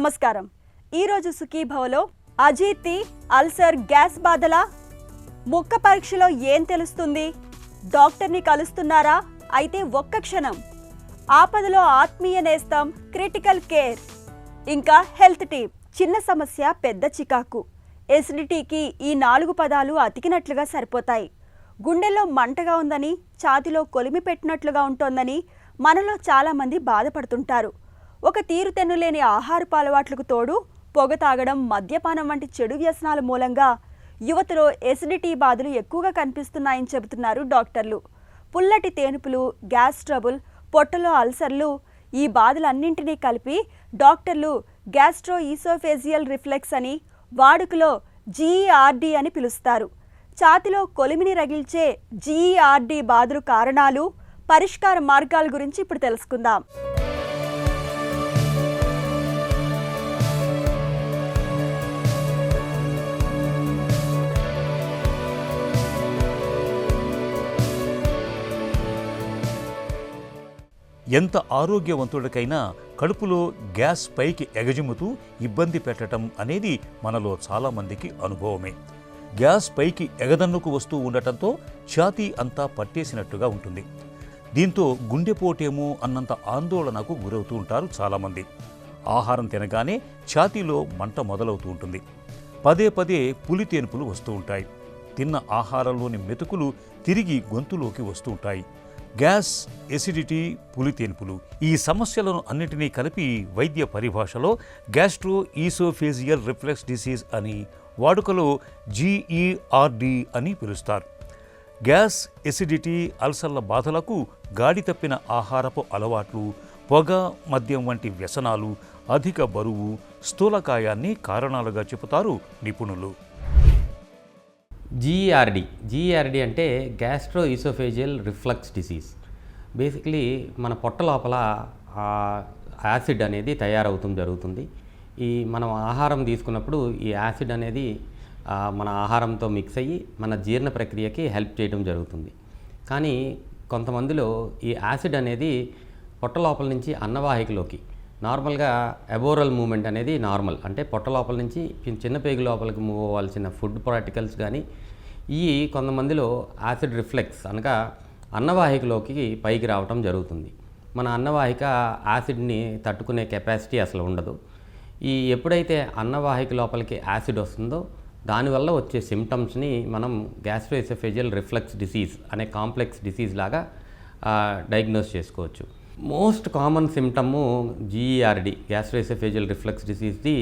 నమస్కారం. ఈరోజు సుఖీభవలో అజీర్తి, అల్సర్, గ్యాస్ బాధల ముక్క పరీక్షలో ఏం తెలుస్తుంది? డాక్టర్ని కలుస్తున్నారా? అయితే ఒక్క క్షణం. ఆపదలో ఆత్మీయ నేస్తం క్రిటికల్ కేర్. ఇంకా హెల్త్ టిప్. చిన్న సమస్య పెద్ద చికాకు. ఎసిడిటీకి ఈ 4 పదాలు అతికినట్లుగా సరిపోతాయి. గుండెల్లో మంటగా ఉందని, ఛాతిలో కొలిమి పెట్టినట్లుగా ఉంటోందని మనలో చాలామంది బాధపడుతుంటారు. ఒక తీరుతెన్నులేని ఆహారపు అలవాట్లకు తోడు పొగ తాగడం, మద్యపానం వంటి చెడు వ్యసనాల మూలంగా యువతలో ఎసిడిటీ బాధలు ఎక్కువగా కనిపిస్తున్నాయని చెబుతున్నారు డాక్టర్లు. పుల్లటి తేనుపులు, గ్యాస్ ట్రబుల్, పొట్టలో అల్సర్లు, ఈ బాధలన్నింటినీ కలిపి డాక్టర్లు గ్యాస్ట్రో ఈసోఫేజియల్ రిఫ్లెక్స్ అని, వాడుకలో జీఈఆర్డీ అని పిలుస్తారు. ఛాతిలో కొలిమిని రగిల్చే జీఈఆర్డీ బాధలు కారణాలు, పరిష్కార మార్గాల గురించి ఇప్పుడు తెలుసుకుందాం. ఎంత ఆరోగ్యవంతుడికైనా కడుపులో గ్యాస్ పైకి ఎగజిమ్ముతూ ఇబ్బంది పెట్టడం అనేది మనలో చాలామందికి అనుభవమే. గ్యాస్ పైకి ఎగదన్నుకు వస్తూ ఉండటంతో ఛాతీ అంతా పట్టేసినట్టుగా ఉంటుంది. దీంతో గుండెపోటేమో అన్నంత ఆందోళనకు గురవుతూ ఉంటారు చాలామంది. ఆహారం తినగానే ఛాతీలో మంట మొదలవుతూ ఉంటుంది. పదే పదే పులితేనుపులు వస్తూ ఉంటాయి. తిన్న ఆహారంలోని మెతుకులు తిరిగి గొంతులోకి వస్తూ ఉంటాయి. గ్యాస్, ఎసిడిటీ, పులితేనుపులు, ఈ సమస్యలను అన్నిటినీ కలిపి వైద్య పరిభాషలో గ్యాస్ట్రో ఈసోఫేజియల్ రిఫ్లెక్స్ డిసీజ్ అని, వాడుకలో జీఈఆర్డీ అని పిలుస్తారు. గ్యాస్, ఎసిడిటీ, అల్సర్ల బాధలకు గాడి తప్పిన ఆహారపు అలవాట్లు, పొగ, మద్యం వంటి వ్యసనాలు, అధిక బరువు, స్థూలకాయాన్ని కారణాలుగా చెబుతారు నిపుణులు. జీఈఆర్డీ అంటే gastro oesophageal reflux disease. Basically మన పొట్ట లోపల యాసిడ్ అనేది తయారవుతుంది జరుగుతుంది. మనం ఆహారం తీసుకున్నప్పుడు ఈ యాసిడ్ అనేది మన ఆహారంతో మిక్స్ అయ్యి మన జీర్ణ ప్రక్రియకి హెల్ప్ చేయడం జరుగుతుంది. కానీ కొంతమందిలో ఈ యాసిడ్ అనేది పొట్ట లోపల నుంచి అన్నవాహికలోకి, నార్మల్గా అబోరల్ మూమెంట్ అనేది నార్మల్, అంటే పొట్ట లోపల నుంచి చిన్న పేగు లోపలికి మూవ్ అవ్వాల్సిన ఫుడ్ పార్టికల్స్ కానీ ఈ కొంతమందిలో యాసిడ్ రిఫ్లెక్స్ అనగా అన్నవాహికలోకి పైకి రావటం జరుగుతుంది. మన అన్నవాహిక యాసిడ్ని తట్టుకునే కెపాసిటీ అసలు ఉండదు. ఎప్పుడైతే అన్నవాహిక లోపలికి యాసిడ్ వస్తుందో దానివల్ల వచ్చే సిమ్టమ్స్ని మనం గ్యాస్ట్రోఎసోఫేజియల్ రిఫ్లెక్స్ డిసీజ్ అనే కాంప్లెక్స్ డిసీజ్ లాగా డయాగ్నోస్ చేసుకోవచ్చు. Most common symptom GERD, gastroesophageal reflex డిసీజ్ది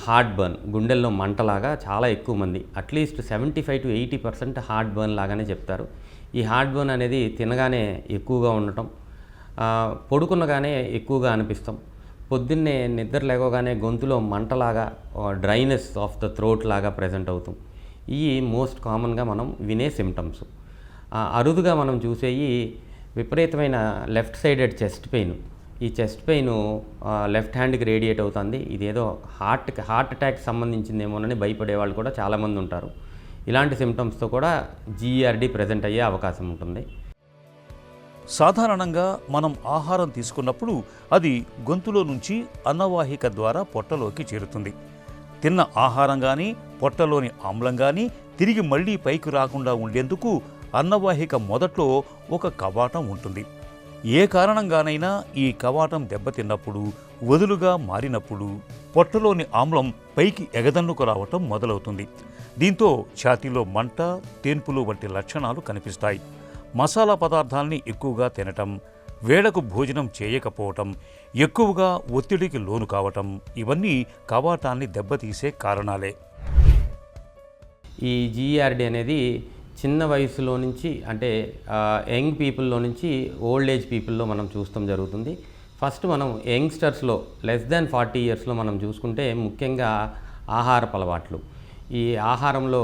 హార్ట్ బర్న్, గుండెల్లో మంటలాగా చాలా ఎక్కువ మంది, అట్లీస్ట్ 75 to 80% హార్ట్ బర్న్ లాగానే చెప్తారు. ఈ హార్ట్ బర్న్ అనేది తినగానే ఎక్కువగా ఉండటం, పడుకునగానే ఎక్కువగా అనిపిస్తాం, పొద్దున్నే నిద్ర లేవగానే గొంతులో మంటలాగా, డ్రైనెస్ ఆఫ్ ద థ్రోట్ లాగా ప్రజెంట్ అవుతాం. ఇవి మోస్ట్ కామన్గా మనం వినే సిమ్టమ్స్. అరుదుగా మనం చూసేవి విపరీతమైన లెఫ్ట్ సైడెడ్ చెస్ట్ పెయిన్. ఈ చెస్ట్ పెయిన్ లెఫ్ట్ హ్యాండ్కి రేడియేట్ అవుతుంది. ఇదేదో హార్ట్ అటాక్ సంబంధించిందేమోనని భయపడే వాళ్ళు కూడా చాలామంది ఉంటారు. ఇలాంటి సిమ్టమ్స్తో కూడా జీఈఆర్డీ ప్రజెంట్ అయ్యే అవకాశం ఉంటుంది. సాధారణంగా మనం ఆహారం తీసుకున్నప్పుడు అది గొంతులో నుంచి అన్నవాహిక ద్వారా పొట్టలోకి చేరుతుంది. తిన్న ఆహారం కానీ, పొట్టలోని ఆమ్లం కానీ తిరిగి మళ్ళీ పైకి రాకుండా ఉండేందుకు అన్నవాహిక మొదట్లో ఒక కవాటం ఉంటుంది. ఏ కారణంగానైనా ఈ కవాటం దెబ్బతిన్నప్పుడు, వదులుగా మారినప్పుడు పొట్టలోని ఆమ్లం పైకి ఎగదన్నుకు రావటం మొదలవుతుంది. దీంతో ఛాతీలో మంట, తేన్పులు వంటి లక్షణాలు కనిపిస్తాయి. మసాలా పదార్థాల్ని ఎక్కువగా తినటం, వేళకు భోజనం చేయకపోవటం, ఎక్కువగా ఒత్తిడికి లోను కావటం, ఇవన్నీ కవాటాన్ని దెబ్బతీసే కారణాలే. ఈ జీఈఆర్డీ అనేది చిన్న వయసులో నుంచి, అంటే యంగ్ పీపుల్లో నుంచి ఓల్డ్ ఏజ్ పీపుల్లో మనం చూస్తాం జరుగుతుంది. ఫస్ట్ మనం యంగ్స్టర్స్లో లెస్ దాన్ 40 yearsలో మనం చూసుకుంటే ముఖ్యంగా ఆహారపు అలవాట్లు. ఈ ఆహారంలో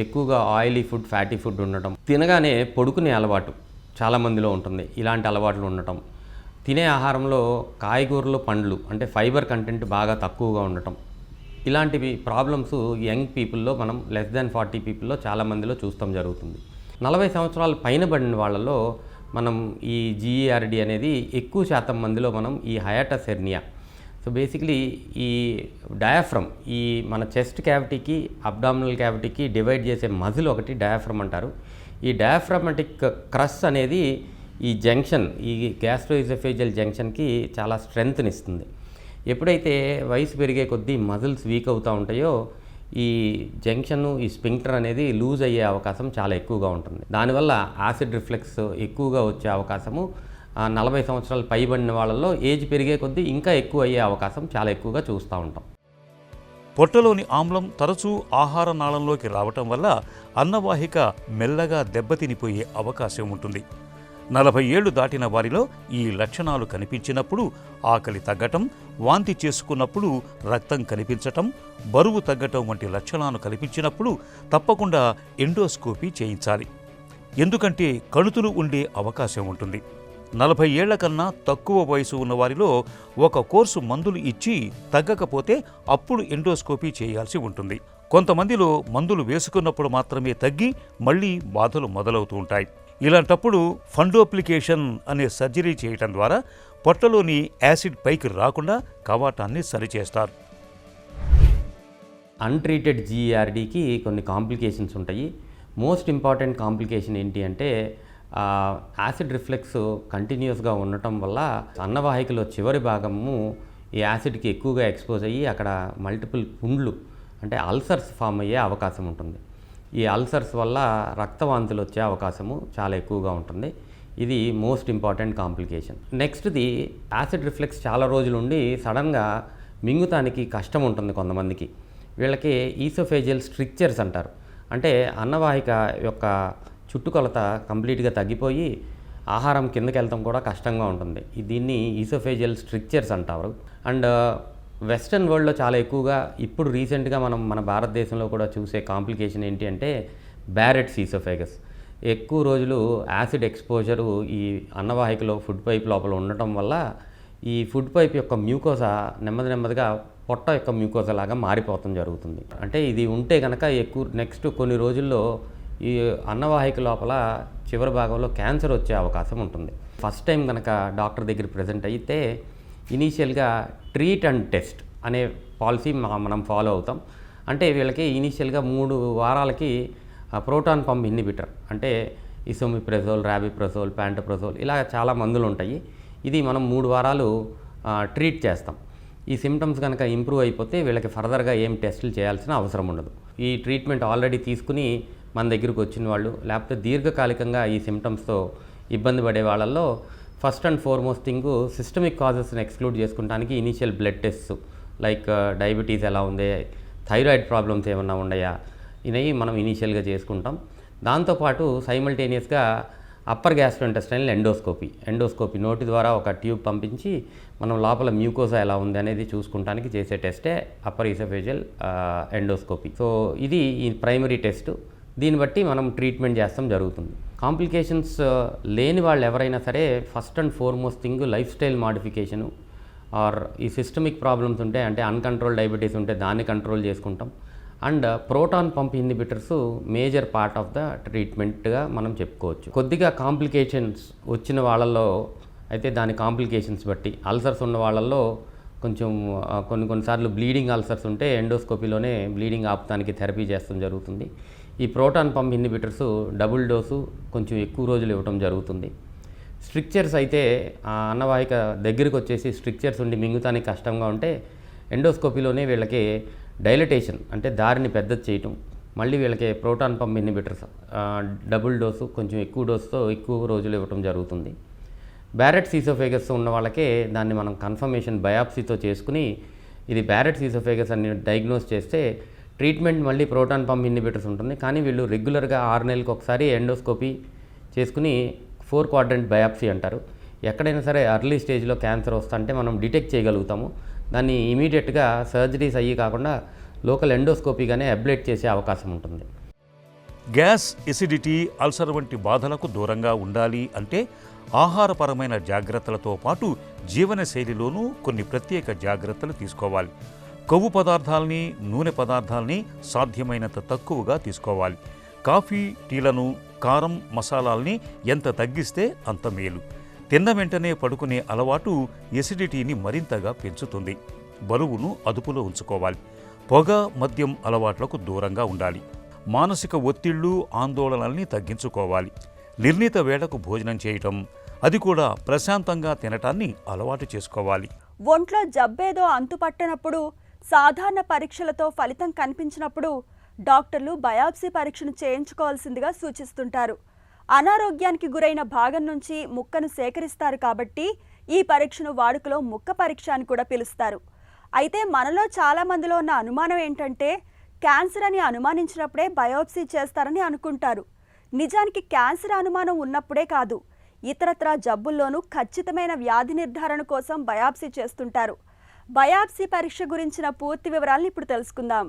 ఎక్కువగా ఆయిలీ ఫుడ్, ఫ్యాటీ ఫుడ్ ఉండటం, తినగానే పడుకునే అలవాటు చాలామందిలో ఉంటుంది. ఇలాంటి అలవాట్లు ఉండటం, తినే ఆహారంలో కాయగూరలు, పండ్లు అంటే ఫైబర్ కంటెంట్ బాగా తక్కువగా ఉండటం, ఇలాంటివి ప్రాబ్లమ్స్ యంగ్ పీపుల్లో, మనం లెస్ దాన్ 40 పీపుల్లో చాలామందిలో చూస్తాం జరుగుతుంది. 40 సంవత్సరాల పైన పడిన వాళ్ళలో మనం ఈ జీఈఆర్డీ అనేది ఎక్కువ శాతం మందిలో మనం ఈ హయాటస్ హెర్నియా, సో బేసిక్లీ ఈ డయాఫ్రమ్, ఈ మన చెస్ట్ క్యావిటీకి అబ్డామినల్ క్యావిటీకి డివైడ్ చేసే మజిల్ ఒకటి డయాఫ్రమ్ అంటారు. ఈ డయాఫ్రమాటిక్ క్రస్ అనేది ఈ జంక్షన్, ఈ గ్యాస్ట్రోఇసోఫేజియల్ జంక్షన్కి చాలా స్ట్రెంగ్త్ని ఇస్తుంది. ఎప్పుడైతే వయసు పెరిగే కొద్దీ మజిల్స్ వీక్ అవుతూ ఉంటాయో ఈ జంక్షన్, ఈ స్పింక్టర్ అనేది లూజ్ అయ్యే అవకాశం చాలా ఎక్కువగా ఉంటుంది. దానివల్ల యాసిడ్ రిఫ్లెక్స్ ఎక్కువగా వచ్చే అవకాశము 40 సంవత్సరాలు పైబడిన వాళ్ళల్లో ఏజ్ పెరిగే కొద్దీ ఇంకా ఎక్కువ అయ్యే అవకాశం చాలా ఎక్కువగా చూస్తూ ఉంటాం. పొట్టలోని ఆమ్లం తరచూ ఆహార నాళంలోకి రావటం వల్ల అన్నవాహిక మెల్లగా దెబ్బతినిపోయే అవకాశం ఉంటుంది. 40 ఏళ్లు దాటిన వారిలో ఈ లక్షణాలు కనిపించినప్పుడు ఆకలి తగ్గటం, వాంతి చేసుకున్నప్పుడు రక్తం కనిపించటం, బరువు తగ్గటం వంటి లక్షణాలు కనిపించినప్పుడు తప్పకుండా ఎండోస్కోపీ చేయించాలి. ఎందుకంటే కణుతులు ఉండే అవకాశం ఉంటుంది. 40 ఏళ్ల కన్నా తక్కువ వయసు ఉన్నవారిలో ఒక కోర్సు మందులు ఇచ్చి తగ్గకపోతే అప్పుడు ఎండోస్కోపీ చేయాల్సి ఉంటుంది. కొంతమందిలో మందులు వేసుకున్నప్పుడు మాత్రమే తగ్గి మళ్ళీ బాధలు మొదలవుతూ ఉంటాయి. ఇలాంటప్పుడు ఫండోప్లికేషన్ అనే సర్జరీ చేయటం ద్వారా పొట్టలోని యాసిడ్ పైకి రాకుండా కవాటాన్ని సరిచేస్తారు. అన్ట్రీటెడ్ జీఈఆర్డీకి కొన్ని కాంప్లికేషన్స్ ఉంటాయి. మోస్ట్ ఇంపార్టెంట్ కాంప్లికేషన్ ఏంటి అంటే యాసిడ్ రిఫ్లెక్స్ కంటిన్యూస్గా ఉండటం వల్ల అన్నవాహికలో చివరి భాగము ఈ యాసిడ్కి ఎక్కువగా ఎక్స్పోజ్ అయ్యి అక్కడ మల్టిపుల్ పుండ్లు అంటే అల్సర్స్ ఫామ్ అయ్యే అవకాశం ఉంటుంది. ఈ అల్సర్స్ వల్ల రక్తవాంతులు వచ్చే అవకాశము చాలా ఎక్కువగా ఉంటుంది. ఇది మోస్ట్ ఇంపార్టెంట్ కాంప్లికేషన్. నెక్స్ట్ది యాసిడ్ రిఫ్లెక్స్ చాలా రోజులు ఉండి సడన్గా మింగుతానికి కష్టం ఉంటుంది కొంతమందికి. వీళ్ళకి ఈసోఫేజియల్ స్ట్రిక్చర్స్ అంటారు. అంటే అన్నవాహిక యొక్క చుట్టుకొలత కంప్లీట్గా తగ్గిపోయి ఆహారం కిందకి వెళ్ళటం కూడా కష్టంగా ఉంటుంది. దీన్ని ఈసోఫేజియల్ స్ట్రిక్చర్స్ అంటారు. అండ్ వెస్ట్రన్ వరల్డ్లో చాలా ఎక్కువగా ఇప్పుడు రీసెంట్గా మన భారతదేశంలో కూడా చూసే కాంప్లికేషన్ ఏంటి అంటే బ్యారెట్స్ ఈసోఫేగస్. ఎక్కువ రోజులు యాసిడ్ ఎక్స్పోజరు ఈ అన్నవాహికలో ఫుడ్ పైప్ లోపల ఉండటం వల్ల ఈ ఫుడ్ పైప్ యొక్క మ్యూకోసా నెమ్మదిగా పొట్ట యొక్క మ్యూకోసా లాగా మారిపోవటం జరుగుతుంది. అంటే ఇది ఉంటే కనుక నెక్స్ట్ కొన్ని రోజుల్లో ఈ అన్నవాహిక లోపల చివరి భాగంలో క్యాన్సర్ వచ్చే అవకాశం ఉంటుంది. ఫస్ట్ టైం కనుక డాక్టర్ దగ్గర ప్రజెంట్ అయితే ఇనీషియల్గా ట్రీట్ అండ్ టెస్ట్ అనే పాలసీ మనం ఫాలో అవుతాం. అంటే వీళ్ళకి ఇనీషియల్గా 3 వారాలకి ప్రోటాన్ పంప్ ఇన్హిబిటర్ అంటే ఇసోమిప్రెజోల్, రాబిప్రజోల్, ప్యాంటోప్రజోల్ ఇలా చాలా మందులు ఉంటాయి. ఇది మనం 3 వారాలు ట్రీట్ చేస్తాం. ఈ సిమ్టమ్స్ కనుక ఇంప్రూవ్ అయిపోతే వీళ్ళకి ఫర్దర్గా ఏం టెస్టులు చేయాల్సిన అవసరం ఉండదు. ఈ ట్రీట్మెంట్ ఆల్రెడీ తీసుకుని మన దగ్గరకు వచ్చిన వాళ్ళు లేకపోతే దీర్ఘకాలికంగా ఈ సిమ్టమ్స్తో ఇబ్బంది పడే వాళ్ళల్లో first and foremost thing systemic కాజెస్ని ఎక్స్క్లూడ్ చేసుకుంటానికి initial blood tests like diabetes ఎలా ఉంది, థైరాయిడ్ ప్రాబ్లమ్స్ ఏమన్నా ఉన్నాయా, ఇవి మనం ఇనీషియల్గా చేసుకుంటాం. దాంతోపాటు సైమల్టేనియస్గా అప్పర్ గ్యాస్ట్రోఇంటెస్టైనల్ ఎండోస్కోపీ నోటి ద్వారా ఒక ట్యూబ్ పంపించి మనం లోపల మ్యూకోసా ఎలా ఉంది అనేది చూసుకుంటానికి చేసే టెస్టే అప్పర్ ఈసోఫేజియల్ ఎండోస్కోపీ. సో ఇది ఈ ప్రైమరీ టెస్ట్. దీన్ని బట్టి మనం ట్రీట్మెంట్ చేస్తాం జరుగుతుంది. కాంప్లికేషన్స్ లేని వాళ్ళు ఎవరైనా సరే first and foremost thing lifestyle modification or ఈ సిస్టమిక్ ప్రాబ్లమ్స్ ఉంటే అంటే అన్కంట్రోల్ డయాబెటీస్ ఉంటే దాన్ని కంట్రోల్ చేసుకుంటాం. And proton pump inhibitors major part of the ట్రీట్మెంట్గా మనం చెప్పుకోవచ్చు. కొద్దిగా కాంప్లికేషన్స్ వచ్చిన వాళ్ళల్లో అయితే దాని కాంప్లికేషన్స్ బట్టి అల్సర్స్ ఉన్న వాళ్ళల్లో కొంచెం కొన్నిసార్లు బ్లీడింగ్ అల్సర్స్ ఉంటే ఎండోస్కోపీలోనే బ్లీడింగ్ ఆపుతానికి థెరపీ చేస్తాం జరుగుతుంది. ఈ proton pump inhibitors double dose కొంచెం ఎక్కువ రోజులు ఇవ్వడం జరుగుతుంది. స్ట్రిక్చర్స్ అయితే అన్నవాహిక దగ్గరికి వచ్చేసి స్ట్రిక్చర్స్ ఉండి మింగుతానికి కష్టంగా ఉంటే ఎండోస్కోపీలోనే వీళ్ళకి డైలటేషన్ అంటే దారిని పెద్దది చేయటం, మళ్ళీ వీళ్ళకి proton pump inhibitors double dose కొంచెం ఎక్కువ డోసుతో ఎక్కువ రోజులు ఇవ్వటం జరుగుతుంది. బ్యారెట్స్ ఈసోఫేగస్ ఉన్న వాళ్ళకే దాన్ని మనం కన్ఫర్మేషన్ బయాప్సీతో చేసుకుని ఇది బ్యారెట్స్ ఈసోఫేగస్ అని డయాగ్నోస్ చేస్తే ట్రీట్మెంట్ మళ్ళీ ప్రోటాన్ పంప్ ఇన్హిబిటర్స్ ఉంటుంది. కానీ వీళ్ళు రెగ్యులర్గా 6 నెలలకు ఒకసారి ఎండోస్కోపీ చేసుకుని 4 క్వాడ్రంట్ బయాప్సీ అంటారు. ఎక్కడైనా సరే ఎర్లీ స్టేజ్లో క్యాన్సర్ వస్తుంటే మనం డిటెక్ట్ చేయగలుగుతాము. దాన్ని ఇమీడియట్గా సర్జరీస్ అయ్యి కాకుండా లోకల్ ఎండోస్కోపీగానే అబ్లేట్ చేసే అవకాశం ఉంటుంది. గ్యాస్, ఎసిడిటీ, అల్సర్ వంటి బాధలకు దూరంగా ఉండాలి అంటే ఆహారపరమైన జాగ్రత్తలతో పాటు జీవనశైలిలోనూ కొన్ని ప్రత్యేక జాగ్రత్తలు తీసుకోవాలి. కొవ్వు పదార్థాలని, నూనె పదార్థాలని సాధ్యమైనంత తక్కువగా తీసుకోవాలి. కాఫీ, టీలను, కారం, మసాలాల్ని ఎంత తగ్గిస్తే అంత మేలు. తిన్న వెంటనే పడుకునే అలవాటు ఎసిడిటీని మరింతగా పెంచుతుంది. బరువును అదుపులో ఉంచుకోవాలి. పొగ, మద్యం అలవాట్లకు దూరంగా ఉండాలి. మానసిక ఒత్తిళ్లు, ఆందోళనల్ని తగ్గించుకోవాలి. నిర్ణీత వేళకు భోజనం చేయటం, అది కూడా ప్రశాంతంగా తినటాన్ని అలవాటు చేసుకోవాలి. ఒంట్లో జబ్బేదో అంతుపట్టనప్పుడు, సాధారణ పరీక్షలతో ఫలితం కనిపించినప్పుడు డాక్టర్లు బయాప్సీ పరీక్షను చేయించుకోవాల్సిందిగా సూచిస్తుంటారు. అనారోగ్యానికి గురైన భాగం నుంచి ముక్కను సేకరిస్తారు కాబట్టి ఈ పరీక్షను వాడుకలో ముక్క పరీక్ష అని కూడా పిలుస్తారు. అయితే మనలో చాలా మందిలో ఉన్న అనుమానం ఏంటంటే క్యాన్సర్ అని అనుమానించినప్పుడే బయాప్సీ చేస్తారని అనుకుంటారు. నిజానికి క్యాన్సర్ అనుమానం ఉన్నప్పుడే కాదు, ఇతరత్రా జబ్బుల్లోనూ ఖచ్చితమైన వ్యాధి నిర్ధారణ కోసం బయాప్సీ చేస్తుంటారు. బయాప్సీ పరీక్ష గురించిన పూర్తి వివరాలను ఇప్పుడు తెలుసుకుందాం.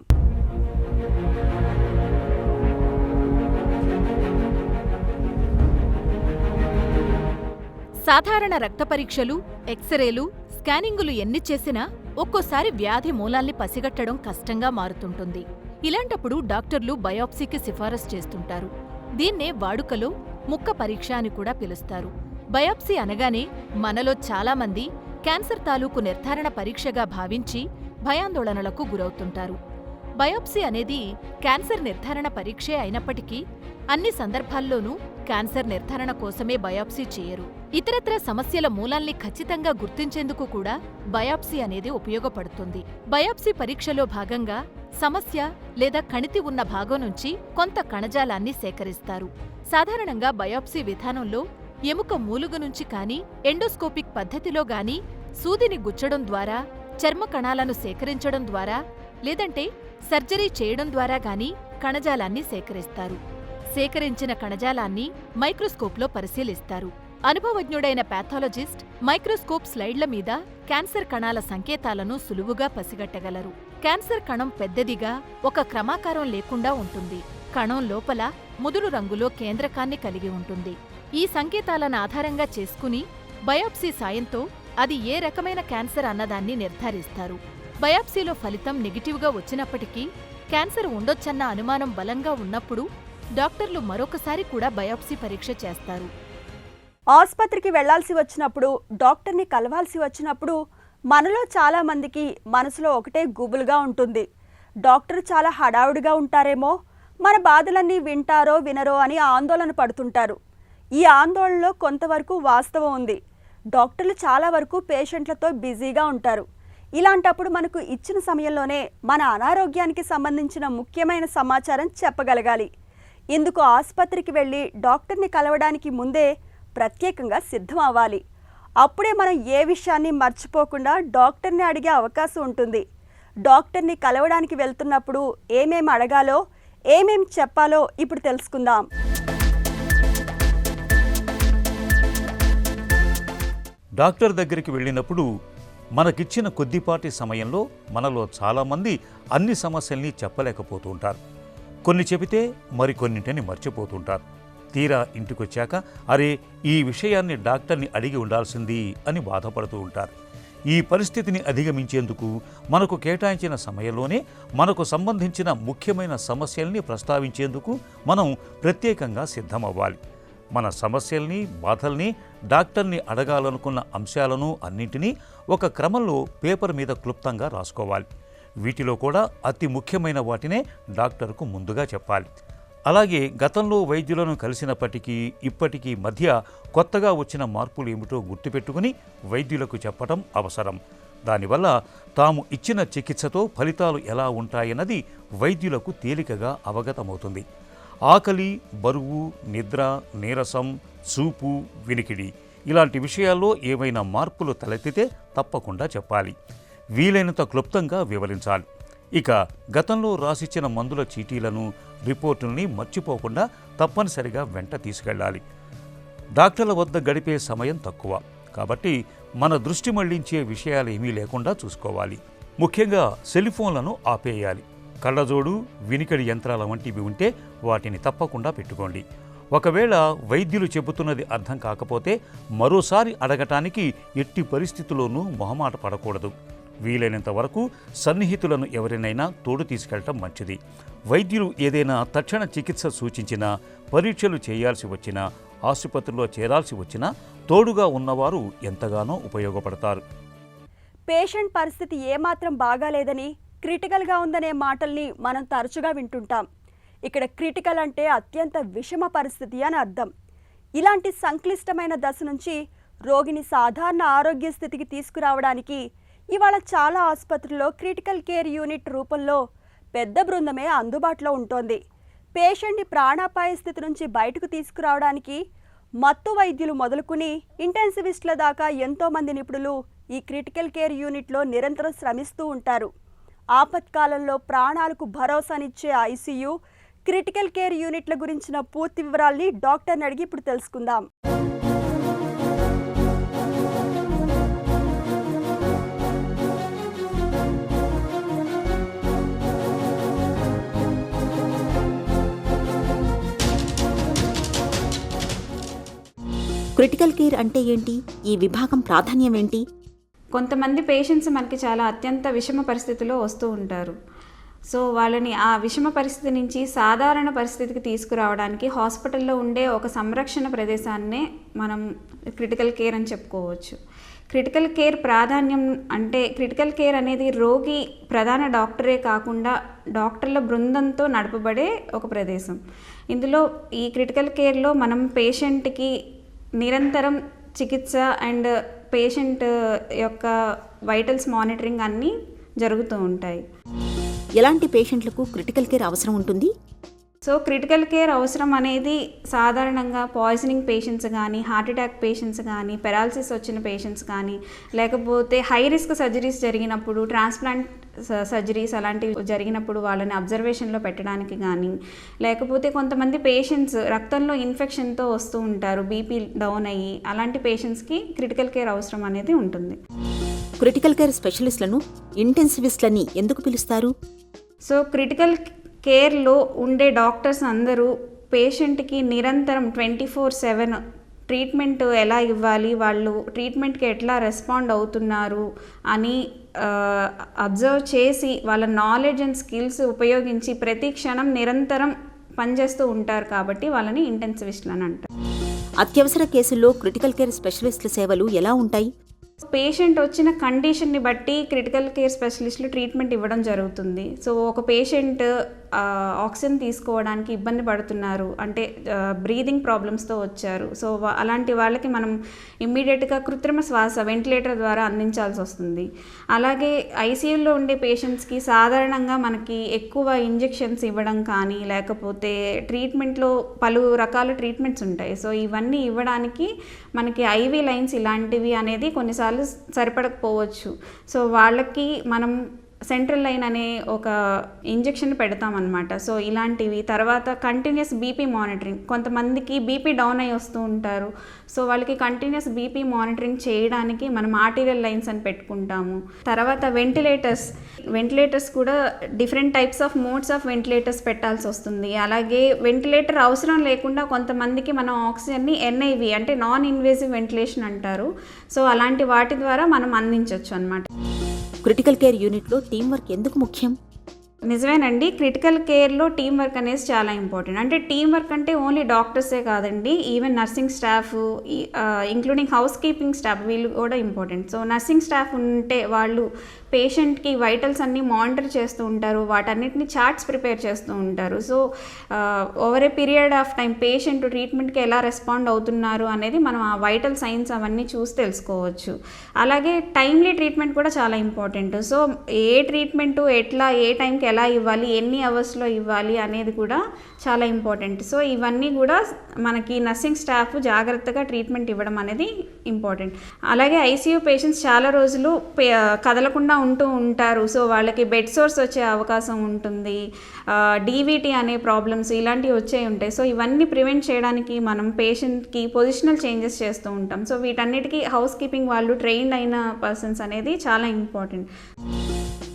సాధారణ రక్త పరీక్షలు, ఎక్స్రేలు, స్కానింగులు ఎన్ని చేసినా ఒక్కోసారి వ్యాధి మూలాల్ని పసిగట్టడం కష్టంగా మారుతుంటుంది. ఇలాంటప్పుడు డాక్టర్లు బయాప్సీకి సిఫారసు చేస్తుంటారు. దీన్నే వాడుకలో ముక్క పరీక్ష అని కూడా పిలుస్తారు. బయాప్సీ అనగానే మనలో చాలామంది క్యాన్సర్ తాలూకు నిర్ధారణ పరీక్షగా భావించి భయాందోళనలకు గురవుతుంటారు. బయాప్సీ అనేది క్యాన్సర్ నిర్ధారణ పరీక్షే అయినప్పటికీ అన్ని సందర్భాల్లోనూ క్యాన్సర్ నిర్ధారణ కోసమే బయాప్సీ చేయరు. ఇతరత్ర సమస్యల మూలాల్ని ఖచ్చితంగా గుర్తించేందుకు కూడా బయాప్సీ అనేది ఉపయోగపడుతుంది. బయాప్సీ పరీక్షలో భాగంగా సమస్య లేదా కణితి ఉన్న భాగం నుంచి కొంత కణజాలాన్ని సేకరిస్తారు. సాధారణంగా బయాప్సీ విధానంలో ఎముక మూలుగు నుంచి కానీ, ఎండోస్కోపిక్ పద్ధతిలో గానీ, సూదిని గుచ్చడం ద్వారా, చర్మ కణాలను సేకరించడం ద్వారా, లేదంటే సర్జరీ చేయడం ద్వారా గానీ కణజాలాన్ని సేకరిస్తారు. సేకరించిన కణజాలాన్ని మైక్రోస్కోప్లో పరిశీలిస్తారు. అనుభవజ్ఞుడైన పాథాలజిస్ట్ మైక్రోస్కోప్ స్లైడ్ల మీద క్యాన్సర్ కణాల సంకేతాలను సులువుగా పసిగట్టగలరు. క్యాన్సర్ కణం పెద్దదిగా, ఒక క్రమాకారం లేకుండా ఉంటుంది. కణం లోపల ముదురు రంగులో కేంద్రకాన్ని కలిగి ఉంటుంది. ఈ సంకేతాలను ఆధారంగా చేసుకుని బయాప్సీ సాయంతో అది ఏ రకమైన క్యాన్సర్ అన్నదాన్ని నిర్ధారిస్తారు. బయాప్సీలో ఫలితం నెగిటివ్గా వచ్చినప్పటికీ క్యాన్సర్ ఉండొచ్చన్న అనుమానం బలంగా ఉన్నప్పుడు డాక్టర్లు మరొకసారి కూడా బయాప్సీ పరీక్ష చేస్తారు. ఆసుపత్రికి వెళ్లాల్సి వచ్చినప్పుడు, డాక్టర్ని కలవాల్సి వచ్చినప్పుడు మనలో చాలా మందికి మనసులో ఒకటే గుబులుగా ఉంటుంది. డాక్టర్ చాలా హడావుడిగా ఉంటారేమో, మన బాధలన్నీ వింటారో వినరో అని ఆందోళన పడుతుంటారు. ఈ ఆందోళనలో కొంతవరకు వాస్తవం ఉంది. డాక్టర్లు చాలా వరకు పేషెంట్లతో బిజీగా ఉంటారు. ఇలాంటప్పుడు మనకు ఇచ్చిన సమయంలోనే మన అనారోగ్యానికి సంబంధించిన ముఖ్యమైన సమాచారం చెప్పగలగాలి. ఇందుకు ఆసుపత్రికి వెళ్ళి డాక్టర్ని కలవడానికి ముందే ప్రత్యేకంగా సిద్ధం అవ్వాలి. అప్పుడే మనం ఏ విషయాన్ని మర్చిపోకుండా డాక్టర్ని అడిగే అవకాశం ఉంటుంది. డాక్టర్ని కలవడానికి వెళ్తున్నప్పుడు ఏమేం అడగాలో, ఏమేం చెప్పాలో ఇప్పుడు తెలుసుకుందాం. డాక్టర్ దగ్గరికి వెళ్ళినప్పుడు మనకిచ్చిన కొద్దిపాటి సమయంలో మనలో చాలామంది అన్ని సమస్యల్ని చెప్పలేకపోతూ ఉంటారు. కొన్ని చెబితే మరికొన్నింటిని మర్చిపోతుంటారు. తీరా ఇంటికొచ్చాక అరే, ఈ విషయాన్ని డాక్టర్ని అడిగి ఉండాల్సింది అని బాధపడుతూ ఉంటారు. ఈ పరిస్థితిని అధిగమించేందుకు మనకు కేటాయించిన సమయంలోనే మనకు సంబంధించిన ముఖ్యమైన సమస్యల్ని ప్రస్తావించేందుకు మనం ప్రత్యేకంగా సిద్ధమవ్వాలి. మన సమస్యల్ని, బాధల్ని, డాక్టర్ని అడగాలనుకున్న అంశాలను అన్నింటినీ ఒక క్రమంలో పేపర్ మీద క్లుప్తంగా రాసుకోవాలి. వీటిలో కూడా అతి ముఖ్యమైన వాటినే డాక్టర్కు ముందుగా చెప్పాలి. అలాగే గతంలో వైద్యులను కలిసినప్పటికీ ఇప్పటికీ మధ్య కొత్తగా వచ్చిన మార్పులు ఏమిటో గుర్తుపెట్టుకుని వైద్యులకు చెప్పటం అవసరం. దానివల్ల తాము ఇచ్చిన చికిత్సతో ఫలితాలు ఎలా ఉంటాయన్నది వైద్యులకు తేలికగా అవగతమవుతుంది. ఆకలి, బరువు, నిద్ర, నీరసం, చూపు, వినికిడి ఇలాంటి విషయాల్లో ఏవైనా మార్పులు తలెత్తితే తప్పకుండా చెప్పాలి. వీలైనంత క్లుప్తంగా వివరించాలి. ఇక గతంలో రాసిచ్చిన మందుల చీటీలను, రిపోర్టుల్ని మర్చిపోకుండా తప్పనిసరిగా వెంట తీసుకెళ్ళాలి. డాక్టర్ల వద్ద గడిపే సమయం తక్కువ కాబట్టి మన దృష్టి మళ్లించే విషయాలేమీ లేకుండా చూసుకోవాలి. ముఖ్యంగా సెల్ఫోన్లను ఆపేయాలి. కళ్ళజోడు, వినికిడి యంత్రాల వంటివి ఉంటే వాటిని తప్పకుండా పెట్టుకోండి. ఒకవేళ వైద్యులు చెబుతున్నది అర్థం కాకపోతే మరోసారి అడగటానికి ఎట్టి పరిస్థితుల్లోనూ మొహమాట పడకూడదు. వీలైనంత వరకు సన్నిహితులను ఎవరినైనా తోడు తీసుకెళ్లటం మంచిది. వైద్యులు ఏదైనా తక్షణ చికిత్స సూచించినా, పరీక్షలు చేయాల్సి వచ్చినా ఆసుపత్రిలో చేరాల్సి వచ్చినా తోడుగా ఉన్నవారు ఎంతగానో ఉపయోగపడతారు. పేషెంట్ పరిస్థితి ఏమాత్రం బాగాలేదని, క్రిటికల్గా ఉందనే మాటల్ని మనం తరచుగా వింటుంటాం. ఇక్కడ క్రిటికల్ అంటే అత్యంత విషమ పరిస్థితి అని అర్థం. ఇలాంటి సంక్లిష్టమైన దశ నుంచి రోగిని సాధారణ ఆరోగ్య స్థితికి తీసుకురావడానికి ఇవాళ చాలా ఆసుపత్రుల్లో క్రిటికల్ కేర్ యూనిట్ రూపంలో పెద్ద బృందమే అందుబాటులో ఉంటోంది. పేషెంట్ని ప్రాణాపాయ స్థితి నుంచి బయటకు తీసుకురావడానికి మత్తు వైద్యులు మొదలుకుని ఇంటెన్సివిస్టుల దాకా ఎంతోమంది నిపుణులు ఈ క్రిటికల్ కేర్ యూనిట్లో నిరంతరం శ్రమిస్తూ ఉంటారు. ఆపత్కాలంలో ప్రాణాలకు భరోసానిచ్చే ఐసీయూ, క్రిటికల్ కేర్ యూనిట్ల గురించిన పూర్తి వివరాల్ని డాక్టర్ని అడిగి ఇప్పుడు తెలుసుకుందాం. క్రిటికల్ కేర్ అంటే ఏంటి? ఈ విభాగం ప్రాధాన్యం ఏంటి? కొంతమంది పేషెంట్స్ మనకి చాలా అత్యంత విషమ పరిస్థితిలో వస్తూ ఉంటారు. సో వాళ్ళని ఆ విషమ పరిస్థితి నుంచి సాధారణ పరిస్థితికి తీసుకురావడానికి హాస్పిటల్లో ఉండే ఒక సంరక్షణ ప్రదేశాన్నే మనం క్రిటికల్ కేర్ అని చెప్పుకోవచ్చు. క్రిటికల్ కేర్ ప్రాధాన్యం అంటే క్రిటికల్ కేర్ అనేది రోగి ప్రధాన డాక్టరే కాకుండా డాక్టర్ల బృందంతో నడపబడే ఒక ప్రదేశం. ఇందులో ఈ క్రిటికల్ కేర్లో మనం పేషెంట్కి నిరంతరం చికిత్స అండ్ పేషెంట్ యొక్క వైటల్స్ మానిటరింగ్ అన్నీ జరుగుతూ ఉంటాయి. ఎలాంటి పేషెంట్లకు క్రిటికల్ కేర్ అవసరం ఉంటుంది? సో క్రిటికల్ కేర్ అవసరం అనేది సాధారణంగా పాయిజనింగ్ పేషెంట్స్ కానీ, హార్ట్ అటాక్ పేషెంట్స్ కానీ, పెరాలసిస్ వచ్చిన పేషెంట్స్ కానీ, లేకపోతే హై రిస్క్ సర్జరీస్ జరిగినప్పుడు, ట్రాన్స్ప్లాంట్ సర్జరీస్ అలాంటివి జరిగినప్పుడు వాళ్ళని అబ్జర్వేషన్లో పెట్టడానికి కానీ, లేకపోతే కొంతమంది పేషెంట్స్ రక్తంలో ఇన్ఫెక్షన్తో వస్తూ ఉంటారు, బీపీ డౌన్ అయ్యి, అలాంటి పేషెంట్స్కి క్రిటికల్ కేర్ అవసరం అనేది ఉంటుంది. క్రిటికల్ కేర్ స్పెషలిస్టులను ఇంటెన్సివిస్టులని ఎందుకు పిలుస్తారు? సో క్రిటికల్ కేర్లో ఉండే డాక్టర్స్ అందరూ పేషెంట్కి నిరంతరం 24/7 ట్రీట్మెంట్ ఎలా ఇవ్వాలి, వాళ్ళు ట్రీట్మెంట్కి ఎట్లా రెస్పాండ్ అవుతున్నారు అని అబ్జర్వ్ చేసి వాళ్ళ నాలెడ్జ్ అండ్ స్కిల్స్ ఉపయోగించి ప్రతి క్షణం నిరంతరం పనిచేస్తూ ఉంటారు. కాబట్టి వాళ్ళని ఇంటెన్సివిస్టులు అని అంటారు. అత్యవసర కేసుల్లో క్రిటికల్ కేర్ స్పెషలిస్టుల సేవలు ఎలా ఉంటాయి? పేషెంట్ వచ్చిన కండిషన్ని బట్టి క్రిటికల్ కేర్ స్పెషలిస్టులు ట్రీట్మెంట్ ఇవ్వడం జరుగుతుంది. సో ఒక పేషెంట్ ఆక్సిజన్ తీసుకోవడానికి ఇబ్బంది పడుతున్నారు అంటే బ్రీదింగ్ ప్రాబ్లమ్స్తో వచ్చారు. సో అలాంటి వాళ్ళకి మనం ఇమ్మీడియట్గా కృత్రిమ శ్వాస వెంటిలేటర్ ద్వారా అందించాల్సి వస్తుంది. అలాగే ఐసీయూలో ఉండే పేషెంట్స్కి సాధారణంగా మనకి ఎక్కువ ఇంజెక్షన్స్ ఇవ్వడం కానీ, లేకపోతే ట్రీట్మెంట్లో పలు రకాల ట్రీట్మెంట్స్ ఉంటాయి. సో ఇవన్నీ ఇవ్వడానికి మనకి ఐవీ లైన్స్ ఇలాంటివి అనేది కొన్నిసార్లు సరిపడకపోవచ్చు. సో వాళ్ళకి మనం సెంట్రల్ లైన్ అనే ఒక ఇంజెక్షన్ పెడతామన్నమాట. సో ఇలాంటివి. తర్వాత కంటిన్యూస్ బీపీ మానిటరింగ్, కొంతమందికి బీపీ డౌన్ అయి వస్తూ ఉంటారు. సో వాళ్ళకి కంటిన్యూస్ బీపీ మానిటరింగ్ చేయడానికి మనం ఆర్టీరియల్ లైన్స్ అని పెట్టుకుంటాము. తర్వాత వెంటిలేటర్స్ కూడా different types of modes of ventilators పెట్టాల్సి వస్తుంది. అలాగే వెంటిలేటర్ అవసరం లేకుండా కొంతమందికి మనం ఆక్సిజన్ని ఎన్ఐవి అంటే నాన్ ఇన్వేజివ్ వెంటిలేషన్ అంటారు. సో అలాంటి వాటి ద్వారా మనం అందించవచ్చు అన్నమాట. క్రిటికల్ కేర్ యూనిట్లో టీం వర్క్ ఎందుకు ముఖ్యం? నిజమేనండి. క్రిటికల్ కేర్లో టీం వర్క్ అనేది చాలా ఇంపార్టెంట్. అంటే టీం వర్క్ అంటే ఓన్లీ డాక్టర్సే కాదండి, even nursing staff, including house keeping staff, వీళ్ళు కూడా ఇంపార్టెంట్. సో నర్సింగ్ స్టాఫ్ ఉంటే వాళ్ళు పేషెంట్కి వైటల్స్ అన్నీ మానిటర్ చేస్తూ ఉంటారు, వాటన్నిటిని చార్ట్స్ ప్రిపేర్ చేస్తూ ఉంటారు. So over a period of time patient ట్రీట్మెంట్కి ఎలా రెస్పాండ్ అవుతున్నారు అనేది మనం ఆ వైటల్ సైన్స్ అవన్నీ చూసి తెలుసుకోవచ్చు. అలాగే టైమ్లీ ట్రీట్మెంట్ కూడా చాలా ఇంపార్టెంట్. సో ఏ ట్రీట్మెంటు ఎట్లా ఏ టైంకి ఎలా ఇవ్వాలి, ఎన్ని అవర్స్లో ఇవ్వాలి అనేది కూడా చాలా ఇంపార్టెంట్. సో ఇవన్నీ కూడా మనకి నర్సింగ్ స్టాఫ్ జాగ్రత్తగా ట్రీట్మెంట్ ఇవ్వడం అనేది ఇంపార్టెంట్. అలాగే ఐసీయూ పేషెంట్స్ చాలా రోజులు కదలకుండా ఉంటూ ఉంటారు. సో వాళ్ళకి బెడ్ సోర్స్ వచ్చే అవకాశం ఉంటుంది, డీవీటీ అనే ప్రాబ్లమ్స్ ఇలాంటివి వచ్చే ఉంటాయి. సో ఇవన్నీ ప్రివెంట్ చేయడానికి మనం పేషెంట్కి పొజిషనల్ చేంజెస్ చేస్తూ ఉంటాం. సో వీటన్నిటికీ హౌస్ కీపింగ్ వాళ్ళు ట్రైన్డ్ అయిన పర్సన్స్ అనేది చాలా ఇంపార్టెంట్.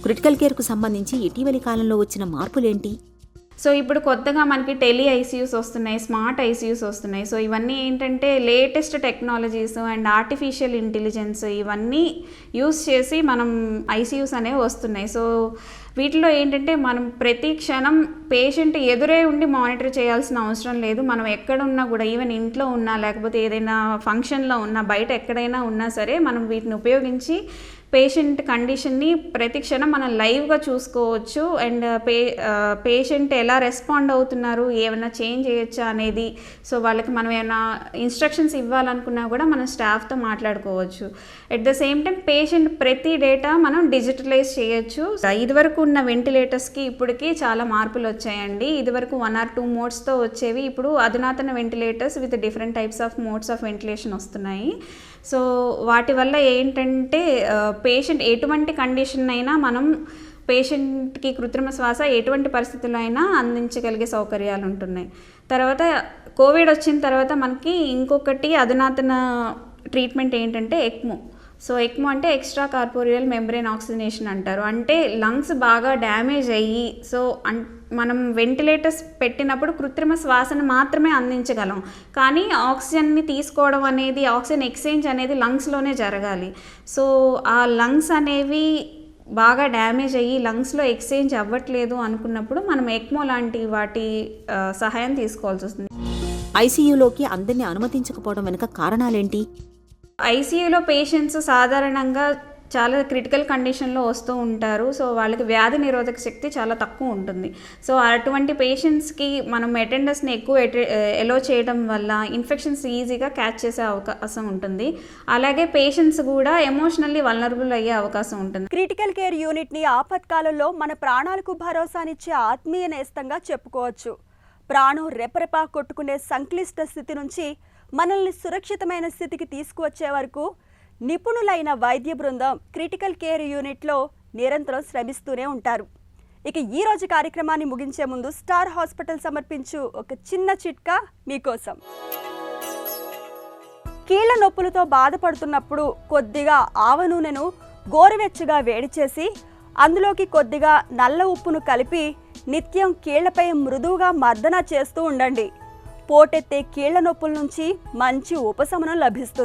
క్రిటికల్ కేర్కు సంబంధించి ఇటీవలి కాలంలో వచ్చిన మార్పులేంటి? సో ఇప్పుడు కొత్తగా మనకి టెలి ఐసీయూస్ వస్తున్నాయి, స్మార్ట్ ఐసీయూస్ వస్తున్నాయి. సో ఇవన్నీ ఏంటంటే latest technologies and artificial intelligence ఇవన్నీ యూస్ చేసి మనం ఐసీయూస్ అనేవి వస్తున్నాయి. సో వీటిలో ఏంటంటే మనం ప్రతి క్షణం పేషెంట్ ఎదురే ఉండి మానిటర్ చేయాల్సిన అవసరం లేదు. మనం ఎక్కడున్నా కూడా, ఈవెన్ ఇంట్లో ఉన్నా లేకపోతే ఏదైనా ఫంక్షన్లో ఉన్నా, బయట ఎక్కడైనా ఉన్నా సరే మనం వీటిని ఉపయోగించి పేషెంట్ కండిషన్ని ప్రతి క్షణం మనం లైవ్గా చూసుకోవచ్చు. అండ్ పేషెంట్ ఎలా రెస్పాండ్ అవుతున్నారు, ఏమైనా చేంజ్ చేయొచ్చా అనేది, సో వాళ్ళకి మనం ఏమైనా ఇన్స్ట్రక్షన్స్ ఇవ్వాలనుకున్నా కూడా మనం స్టాఫ్తో మాట్లాడుకోవచ్చు. At the same time patient ప్రతి డేటా మనం డిజిటలైజ్ చేయొచ్చు. ఇదివరకు ఉన్న వెంటిలేటర్స్కి ఇప్పటికి చాలా మార్పులు వచ్చాయండి. ఇదివరకు 1 or 2 మోడ్స్తో వచ్చేవి, ఇప్పుడు అధునాతన ventilators with different types of modes of ventilation వస్తున్నాయి. సో వాటి వల్ల ఏంటంటే పేషెంట్ ఎటువంటి కండిషన్ అయినా మనం పేషెంట్కి కృత్రిమ శ్వాస ఎటువంటి పరిస్థితుల్లో అయినా అందించగలిగే సౌకర్యాలు ఉంటున్నాయి. తర్వాత కోవిడ్ వచ్చిన తర్వాత మనకి ఇంకొకటి అధునాతన ట్రీట్మెంట్ ఏంటంటే ఎక్మో. సో ఎక్మో అంటే ఎక్స్ట్రా కార్పోరియల్ మెంబ్రెయిన్ ఆక్సిజనేషన్ అంటారు. అంటే లంగ్స్ బాగా డ్యామేజ్ అయ్యి, సో మనం వెంటిలేటర్స్ పెట్టినప్పుడు కృత్రిమ శ్వాసను మాత్రమే అందించగలం, కానీ ఆక్సిజన్ని తీసుకోవడం అనేది, ఆక్సిజన్ ఎక్స్చేంజ్ అనేది లంగ్స్లోనే జరగాలి. సో ఆ లంగ్స్ అనేవి బాగా డ్యామేజ్ అయ్యి లంగ్స్లో ఎక్స్చేంజ్ అవ్వట్లేదు అనుకున్నప్పుడు మనం ఎక్మో లాంటి వాటి సహాయం తీసుకోవాల్సి వస్తుంది. ఐసీయూలోకి అందరినీ అనుమతించకపోవడం వెనుక కారణాలేంటి? ఐసీయూలో పేషెంట్స్ సాధారణంగా చాలా క్రిటికల్ కండిషన్లో వస్తూ ఉంటారు. సో వాళ్ళకి వ్యాధి నిరోధక శక్తి చాలా తక్కువ ఉంటుంది. సో అటువంటి పేషెంట్స్కి మనం అటెండర్స్ని ఎక్కువ ఎలో చేయడం వల్ల ఇన్ఫెక్షన్స్ ఈజీగా క్యాచ్ చేసే అవకాశం ఉంటుంది. అలాగే పేషెంట్స్ కూడా ఎమోషనల్లీ వల్నరబుల్ అయ్యే అవకాశం ఉంటుంది. క్రిటికల్ కేర్ యూనిట్ని ఆపత్కాలంలో మన ప్రాణాలకు భరోసానిచ్చే ఆత్మీయ నేస్తంగా చెప్పుకోవచ్చు. ప్రాణం రెపరెపా కొట్టుకునే సంక్లిష్ట స్థితి నుంచి మనల్ని సురక్షితమైన స్థితికి తీసుకువచ్చే వరకు నిపుణులైన వైద్య బృందం క్రిటికల్ కేర్ యూనిట్లో నిరంతరం శ్రమిస్తూనే ఉంటారు. ఇక ఈ రోజు కార్యక్రమాన్ని ముగించే ముందు స్టార్ హాస్పిటల్ సమర్పించు ఒక చిన్న చిట్కా మీకోసం. కీళ్ల నొప్పులతో బాధపడుతున్నప్పుడు కొద్దిగా ఆవ నూనెను గోరువెచ్చగా వేడి చేసి అందులోకి కొద్దిగా నల్ల ఉప్పును కలిపి నిత్యం కీళ్లపై మృదువుగా మర్దన చేస్తూ ఉండండి. పోటెత్తే కీళ్ల నొప్పుల నుంచి మంచి ఉపశమనం లభిస్తుంది.